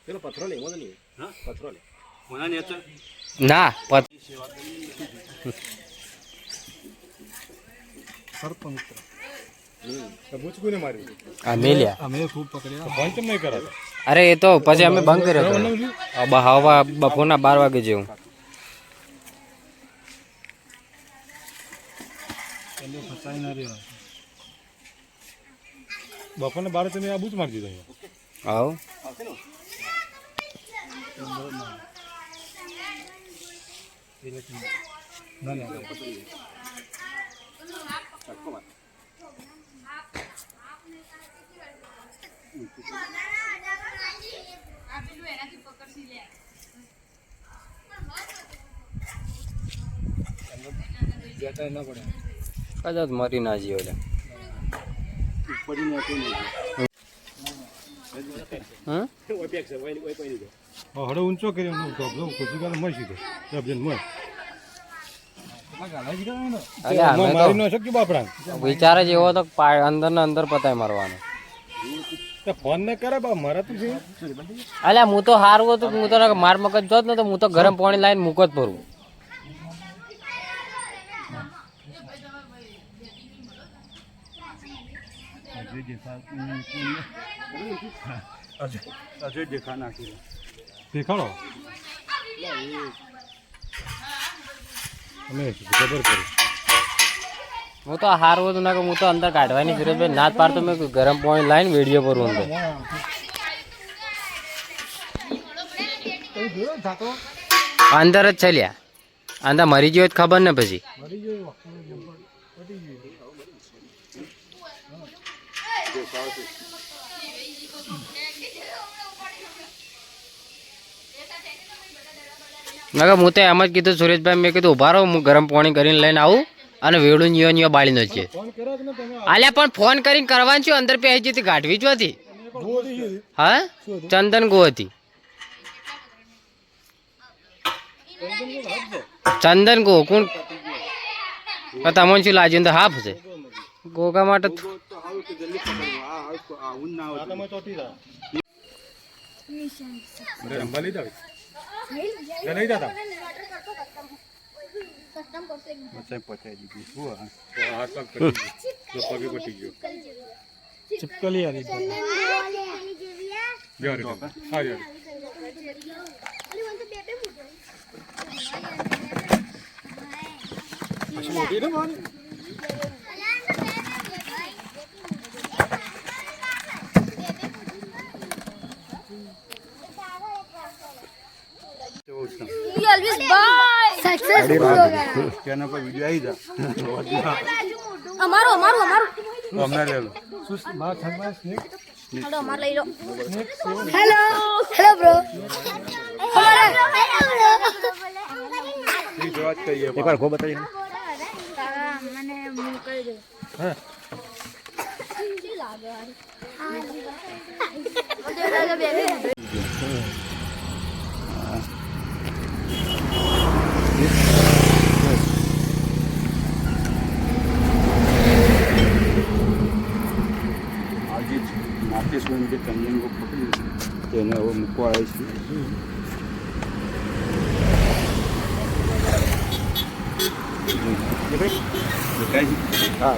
પેલો પથરો લે મોદો લે હા પથરો લે મોના ને તો ના સરપંચ બુચ કોને માર્યું અમે લ્યા અમે ખૂબ પકડ્યા ફોન કેમ નહીં કરાતો અરે એ તો પછી અમે બંધ કર્યો હવા બપોરના 12 વાગે જેવું ફસાઈ ના રહ્યો બપોરને 12 તમે આ બુચ મારી દીધો આવ ના ના કદાચ મરી ના જીવો લે હડો ઊંચો કર્યો ખુશી ગાલે મય સીધો રબજન મય મારી ન શક્યું બાપડા વિચાર જ એવો તો અંદર ને અંદર પતાય મારવાનો ફોન ને કરે બા મારા તું છે અલ્યા હું તો હારું હતું હું તો માર મગજ જોત ને તો હું તો ગરમ પાણી લાવીને મૂકો જ ભરું અજય દેખા નાખી દેખાડો અમે ખબર કરી હું તો હારું હતું ના કે હું તો અંદર કાઢવાની સુરેશભાઈ ના જ પાડતો મેં ગરમ પાણી લાવીને વિડીયો ભરું અંદર જ છે લ્યા અંદર મરી ગયો ખબર ને પછી ના હું તો એમ જ કીધું સુરેશભાઈ મેં કીધું ઉભા રહો હું ગરમ પાણી કરીને લઈને આવું અને વેડું નિયો બાળીનો છે આલ્યા પણ ફોન કરીને કરવાનું છું અંદર પહેરી જતી કાઢવી જ હતી હા ચંદન ગો હતી ચંદન ગો કોણ તમને શું લાગ્યું તો હાફ છે ગોગા માટે ચિપકલી ચંદન કો પકડી તેને હવે મૂકવા આવે છે હા